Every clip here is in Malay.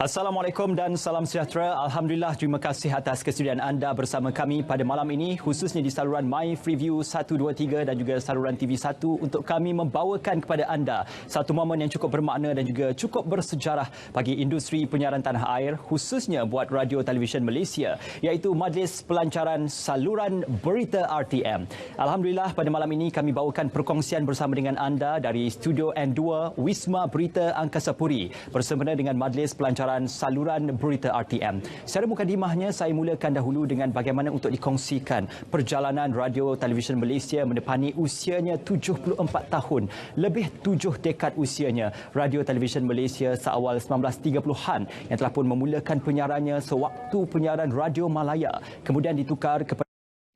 Assalamualaikum dan salam sejahtera. Alhamdulillah, terima kasih atas kesediaan anda bersama kami pada malam ini, khususnya di saluran My Freeview 123 dan juga saluran TV1 untuk kami membawakan kepada anda satu momen yang cukup bermakna dan juga cukup bersejarah bagi industri penyiaran tanah air, khususnya buat radio televisyen Malaysia, iaitu Majlis Pelancaran Saluran Berita RTM. Alhamdulillah, pada malam ini kami bawakan perkongsian bersama dengan anda dari Studio N2 Wisma Berita Angkasa Puri bersempena dengan Majlis Pelancaran Saluran Berita RTM. Secara mukadimahnya, saya mulakan dahulu dengan bagaimana untuk dikongsikan perjalanan radio televisyen Malaysia mendepani usianya 74 tahun, lebih 7 dekad usianya. Radio televisyen Malaysia seawal 1930-an yang telah pun memulakan penyiarannya sewaktu penyiaran Radio Malaya, kemudian ditukar kepada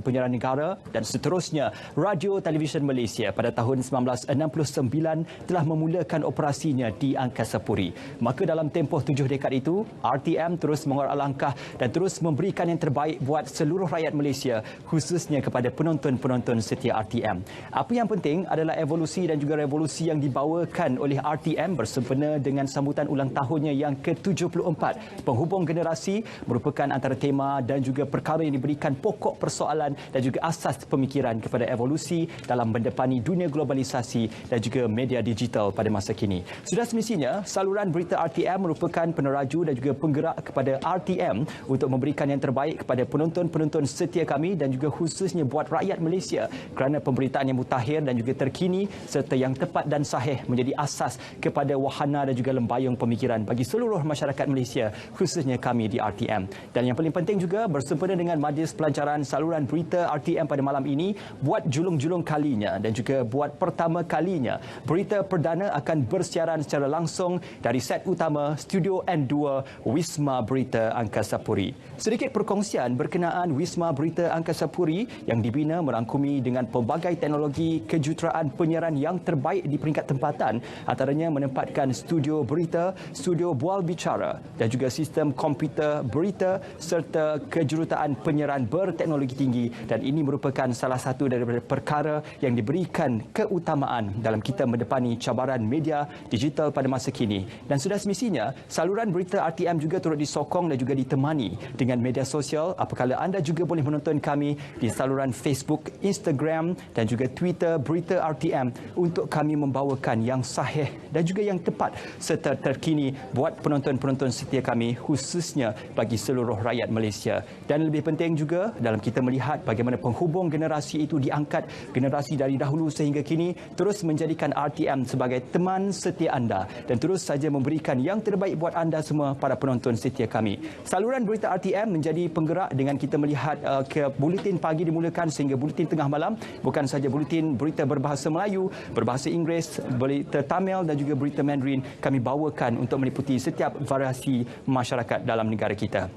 penyiaran negara dan seterusnya. Radio televisyen Malaysia pada tahun 1969 telah memulakan operasinya di Angkasa Puri. Maka dalam tempoh 7 dekad itu, RTM terus mengarak langkah dan terus memberikan yang terbaik buat seluruh rakyat Malaysia, khususnya kepada penonton-penonton setia RTM. Apa yang penting adalah evolusi dan juga revolusi yang dibawakan oleh RTM bersempena dengan sambutan ulang tahunnya yang ke-74. Penghubung generasi merupakan antara tema dan juga perkara yang diberikan pokok persoalan dan juga asas pemikiran kepada evolusi dalam mendepani dunia globalisasi dan juga media digital pada masa kini. Sudah semestinya, saluran berita RTM merupakan peneraju dan juga penggerak kepada RTM untuk memberikan yang terbaik kepada penonton-penonton setia kami dan juga khususnya buat rakyat Malaysia, kerana pemberitaan yang mutakhir dan juga terkini serta yang tepat dan sahih menjadi asas kepada wahana dan juga lembayung pemikiran bagi seluruh masyarakat Malaysia, khususnya kami di RTM. Dan yang paling penting juga, bersempena dengan Majlis Pelancaran Saluran Berita RTM pada malam ini, buat julung-julung kalinya dan juga buat pertama kalinya, berita perdana akan bersiaran secara langsung dari set utama Studio N2 Wisma Berita Angkasa Puri. Sedikit perkongsian berkenaan Wisma Berita Angkasa Puri yang dibina merangkumi dengan pelbagai teknologi kejuruteraan penyiaran yang terbaik di peringkat tempatan, antaranya menempatkan studio berita, studio bual bicara dan juga sistem komputer berita serta kejuruteraan penyiaran berteknologi tinggi. Dan ini merupakan salah satu daripada perkara yang diberikan keutamaan dalam kita mendepani cabaran media digital pada masa kini. Dan sudah semestinya, saluran berita RTM juga turut disokong dan juga ditemani dengan media sosial, apabila anda juga boleh menonton kami di saluran Facebook, Instagram dan juga Twitter Berita RTM untuk kami membawakan yang sahih dan juga yang tepat serta terkini buat penonton-penonton setia kami, khususnya bagi seluruh rakyat Malaysia. Dan lebih penting juga, dalam kita melihat bagaimana penghubung generasi itu diangkat, generasi dari dahulu sehingga kini terus menjadikan RTM sebagai teman setia anda dan terus saja memberikan yang terbaik buat anda semua, para penonton setia kami. Saluran berita RTM menjadi penggerak dengan kita melihat ke buletin pagi dimulakan sehingga buletin tengah malam, bukan saja buletin berita berbahasa Melayu, berbahasa Inggeris, berita Tamil dan juga berita Mandarin kami bawakan untuk meliputi setiap variasi masyarakat dalam negara kita.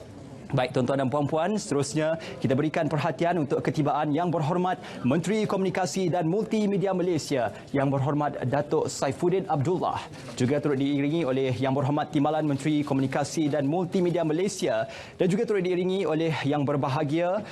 Baik tuan-tuan dan puan-puan, seterusnya kita berikan perhatian untuk ketibaan Yang Berhormat Menteri Komunikasi dan Multimedia Malaysia, Yang Berhormat Datuk Saifuddin Abdullah, juga turut diiringi oleh Yang Berhormat Timbalan Menteri Komunikasi dan Multimedia Malaysia dan juga turut diiringi oleh Yang Berbahagia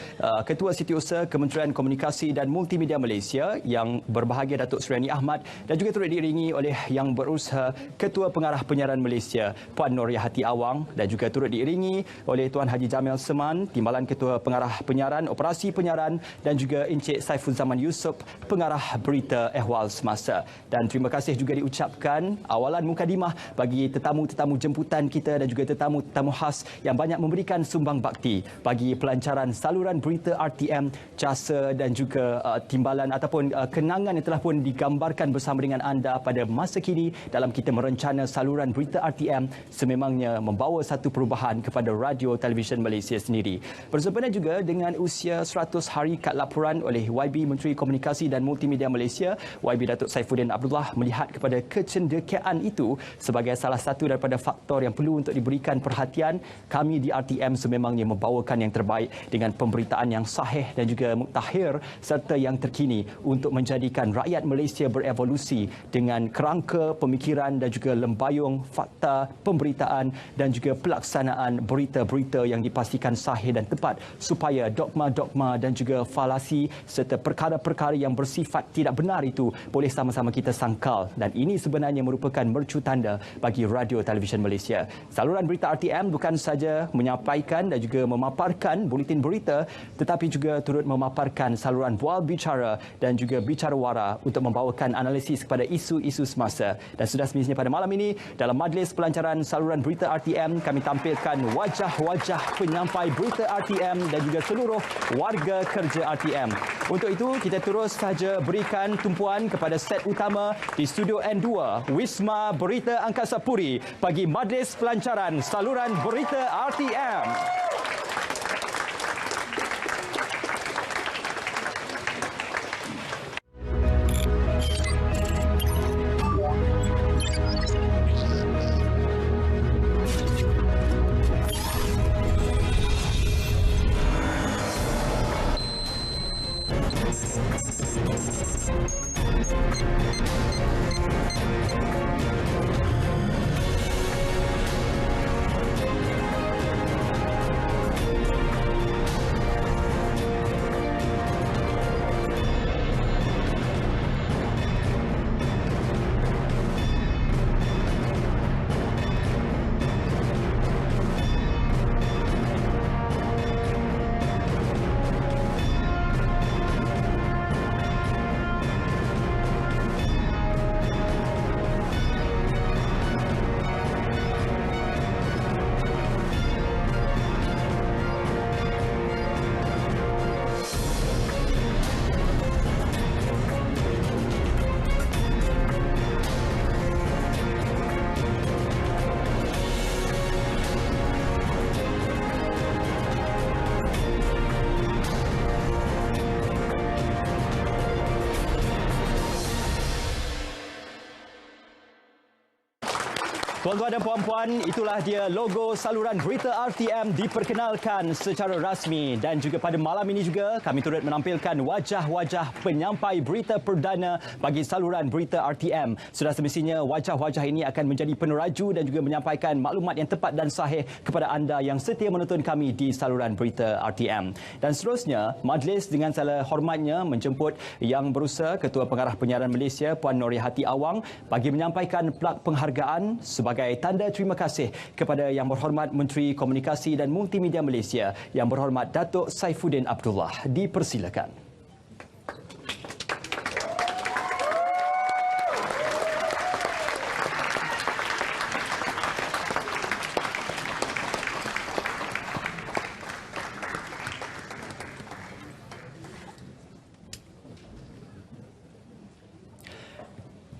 Ketua Setiausaha Kementerian Komunikasi dan Multimedia Malaysia, Yang Berbahagia Datuk Suriani Ahmad, dan juga turut diiringi oleh Yang Berusaha Ketua Pengarah Penyiaran Malaysia Puan Nur Yahati Awang, dan juga turut diiringi oleh Tuan Haji Jamil Seman, Timbalan Ketua Pengarah Penyiaran, Operasi Penyiaran, dan juga Encik Saiful Zaman Yusof, Pengarah Berita Ehwal Semasa. Dan terima kasih juga diucapkan awalan mukadimah bagi tetamu-tetamu jemputan kita dan juga tetamu-tetamu khas yang banyak memberikan sumbang bakti bagi pelancaran saluran berita RTM, jasa dan juga timbalan ataupun kenangan yang telah pun digambarkan bersama dengan anda pada masa kini dalam kita merencana saluran berita RTM sememangnya membawa satu perubahan kepada radio televisyen Malaysia sendiri. Bersempena juga dengan usia 100 hari kad laporan oleh YB Menteri Komunikasi dan Multimedia Malaysia, YB Datuk Saifuddin Abdullah melihat kepada kecendekiaan itu sebagai salah satu daripada faktor yang perlu untuk diberikan perhatian. Kami di RTM sememangnya membawakan yang terbaik dengan pemberitaan yang sahih dan juga mutakhir serta yang terkini untuk menjadikan rakyat Malaysia berevolusi dengan kerangka pemikiran dan juga lembayung fakta pemberitaan dan juga pelaksanaan berita-berita yang dipastikan sahih dan tepat supaya dogma-dogma dan juga falasi serta perkara-perkara yang bersifat tidak benar itu boleh sama-sama kita sangkal, dan ini sebenarnya merupakan mercu tanda bagi Radio Televisyen Malaysia. Saluran berita RTM bukan saja menyampaikan dan juga memaparkan buletin berita, tetapi juga turut memaparkan saluran bual bicara dan juga bicara wara untuk membawakan analisis kepada isu-isu semasa. Dan sudah semestinya pada malam ini dalam majlis pelancaran saluran berita RTM kami tampilkan wajah-wajah penyampai berita RTM dan juga seluruh warga kerja RTM. Untuk itu kita terus saja berikan tumpuan kepada set utama di studio N2 Wisma Berita Angkasa Puri bagi majlis pelancaran saluran berita RTM. Tuan-tuan dan puan-puan, itulah dia logo saluran berita RTM diperkenalkan secara rasmi, dan juga pada malam ini juga kami turut menampilkan wajah-wajah penyampai berita perdana bagi saluran berita RTM. Sudah semestinya wajah-wajah ini akan menjadi peneraju dan juga menyampaikan maklumat yang tepat dan sahih kepada anda yang setia menonton kami di saluran berita RTM. Dan seterusnya, majlis dengan segala hormatnya menjemput Yang Berusaha Ketua Pengarah Penyiaran Malaysia Puan Norihati Awang bagi menyampaikan plak penghargaan sebagai tanda terima kasih kepada Yang Berhormat Menteri Komunikasi dan Multimedia Malaysia, Yang Berhormat Datuk Saifuddin Abdullah. Dipersilakan.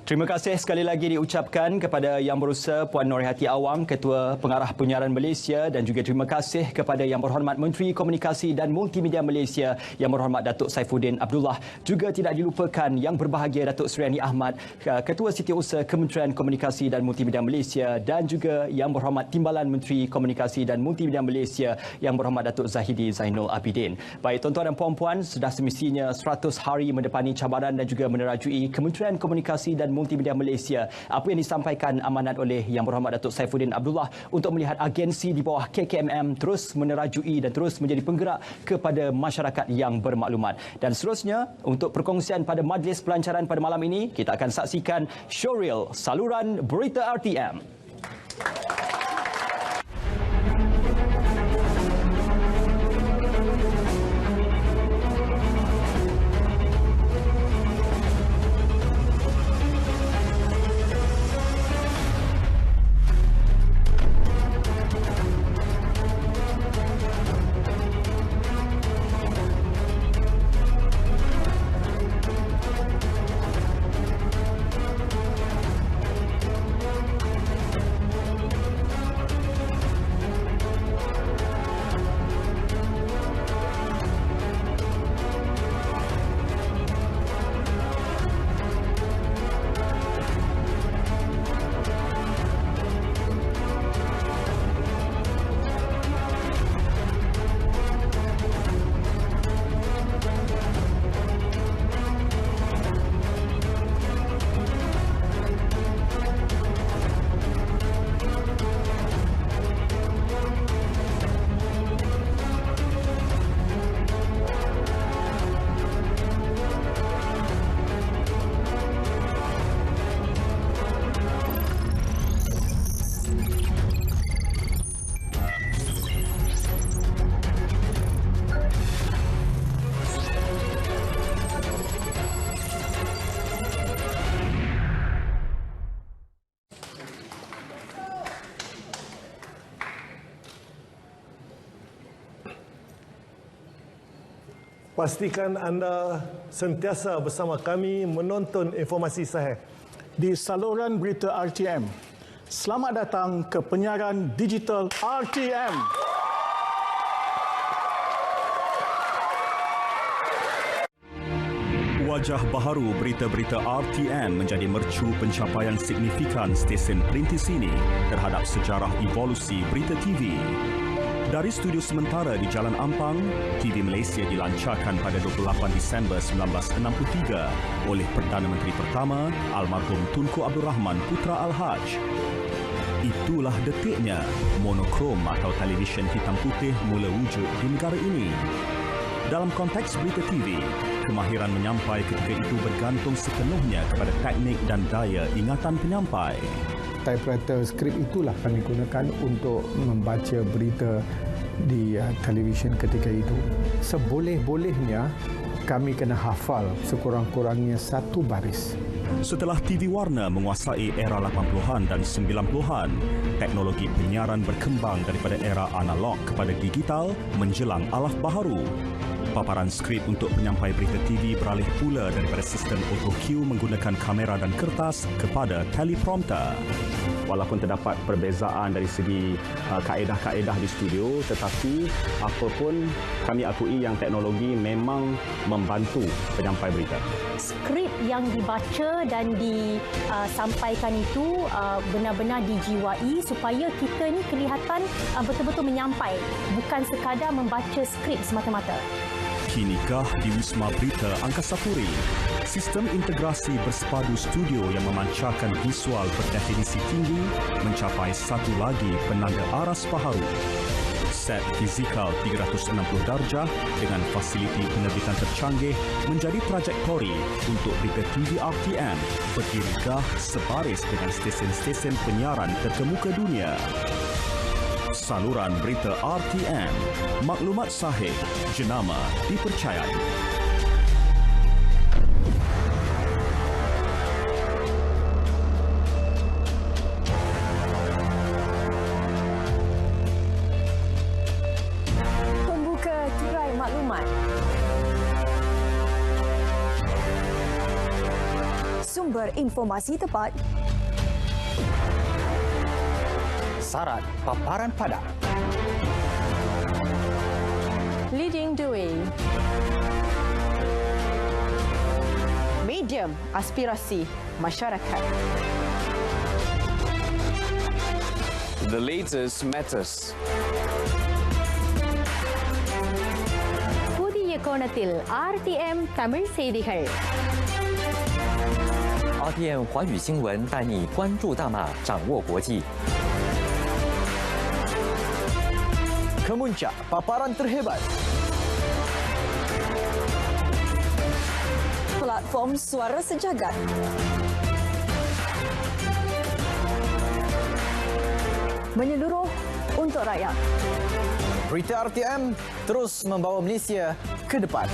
Terima kasih sekali lagi diucapkan kepada Yang Berusaha Puan Norihati Awang, Ketua Pengarah Penyiaran Malaysia, dan juga terima kasih kepada Yang Berhormat Menteri Komunikasi dan Multimedia Malaysia, Yang Berhormat Datuk Saifuddin Abdullah. Juga tidak dilupakan Yang Berbahagia Datuk Suriani Ahmad, Ketua Setiausaha Kementerian Komunikasi dan Multimedia Malaysia, dan juga Yang Berhormat Timbalan Menteri Komunikasi dan Multimedia Malaysia, Yang Berhormat Datuk Zahidi Zainul Abidin. Baik tuan-tuan dan puan-puan, sudah semestinya 100 hari mendepani cabaran dan juga menerajui Kementerian Komunikasi dan Multimedia Malaysia. Apa yang disampaikan amanat oleh Yang Berhormat Datuk Saifuddin Abdullah untuk melihat agensi di bawah KKMM terus menerajui dan terus menjadi penggerak kepada masyarakat yang bermaklumat. Dan seterusnya, untuk perkongsian pada majlis pelancaran pada malam ini, kita akan saksikan showreel saluran berita RTM. Pastikan anda sentiasa bersama kami menonton informasi sahih di saluran berita RTM. Selamat datang ke penyiaran digital RTM. Wajah baharu berita-berita RTM menjadi mercu pencapaian signifikan stesen perintis ini terhadap sejarah evolusi berita TV. Dari studio sementara di Jalan Ampang, TV Malaysia dilancarkan pada 28 Disember 1963 oleh Perdana Menteri pertama almarhum Tunku Abdul Rahman Putra Al-Haj. Itulah detiknya monokrom atau televisyen hitam putih mula wujud di negara ini. Dalam konteks berita TV, kemahiran menyampai ketika itu bergantung sepenuhnya kepada teknik dan daya ingatan penyampai. Typewriter skrip itulah kami gunakan untuk membaca berita di televisyen ketika itu. Seboleh-bolehnya kami kena hafal sekurang-kurangnya satu baris. Setelah TV warna menguasai era 80-an dan 90-an, teknologi penyiaran berkembang daripada era analog kepada digital menjelang alaf baharu. Paparan skrip untuk penyampai berita TV beralih pula daripada sistem auto cue menggunakan kamera dan kertas kepada teleprompter. Walaupun terdapat perbezaan dari segi kaedah-kaedah di studio, tetapi apapun kami akui yang teknologi memang membantu penyampai berita. Skrip yang dibaca dan disampaikan itu benar-benar dijiwai supaya kita ni kelihatan betul-betul menyampai, bukan sekadar membaca skrip semata-mata. Kinikah di Wisma Berita Angkasa Puri, sistem integrasi bersepadu studio yang memancarkan visual berdefinisi tinggi mencapai satu lagi penanda aras baharu. Set fizikal 360 darjah dengan fasiliti penerbitan tercanggih menjadi trajektori untuk berita TV RTM berdiri sebaris dengan stesen-stesen penyiaran terkemuka dunia. Saluran berita RTM, maklumat sahih, jenama dipercayai. Pembuka tirai maklumat. Sumber informasi tepat. Syarat paparan padat. Leading the way. Medium aspirasi masyarakat. The latest matters. புதிய கோணத்தில் RTM தமிழ் செய்திகள். RTM 华语新闻带你关注大马，掌握国际。Kemuncak paparan terhebat. Platform suara sejagat. Menyeluruh untuk rakyat. Berita RTM terus membawa Malaysia ke depan.